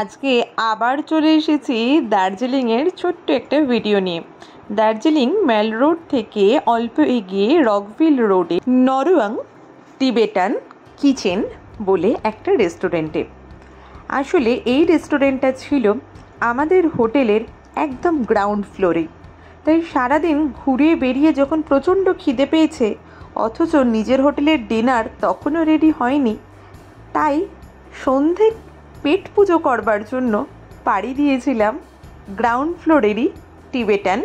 আজকে আবার চলে এসেছি দার্জিলিংয়ের ছোট্ট একটা ভিডিও নিয়ে। দার্জিলিং মেল রোড থেকে অল্প এগিয়ে রকভিল রোডে নরওয়াং টিবেটান কিচেন বলে একটা রেস্টুরেন্টে। আসলে এই রেস্টুরেন্টটা ছিল আমাদের হোটেলের একদম গ্রাউন্ড ফ্লোরে। তাই সারাদিন ঘুরে বেরিয়ে যখন প্রচণ্ড খিদে পেয়েছে, অথচ নিজের হোটেলের ডিনার তখনও রেডি হয়নি, তাই সন্ধে পেট পুজো করবার জন্য পাড়ি দিয়েছিলাম গ্রাউন্ড ফ্লোরেরই টিবেটান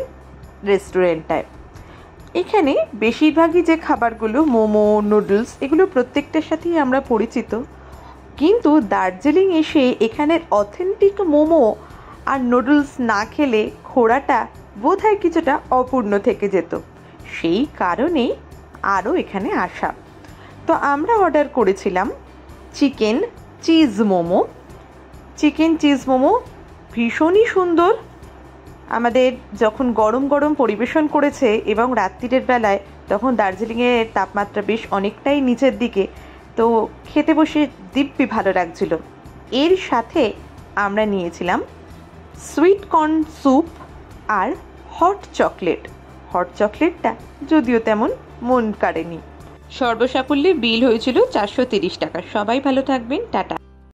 রেস্টুরেন্টটায়। এখানে বেশিরভাগই যে খাবারগুলো মোমো, নুডলস, এগুলো প্রত্যেকটার সাথেই আমরা পরিচিত, কিন্তু দার্জিলিং এসে এখানের অথেন্টিক মোমো আর নুডলস না খেলে ঘোরাটা বোধহয় কিছুটা অপূর্ণ থেকে যেত। সেই কারণেই আরও এখানে আসা। তো আমরা অর্ডার করেছিলাম chicken cheese momo. Chicken cheese momo ভীষণই সুন্দর। আমাদের যখন গরম গরম পরিবেশন করেছে এবং রাত্রিরের বেলায়, তখন দার্জিলিংয়ের তাপমাত্রা বেশ অনেকটাই নিচের দিকে, তো খেতে বসে দিব্যি ভালো লাগছিল। এর সাথে আমরা নিয়েছিলাম সুইট কর্ন স্যুপ আর হট চকলেট। হট চকলেটটা যদিও তেমন মন কাড়েনি। সর্বসাকুল্যে বিল হয়েছিল 430 টাকা। সবাই ভালো থাকবেন, টাটা।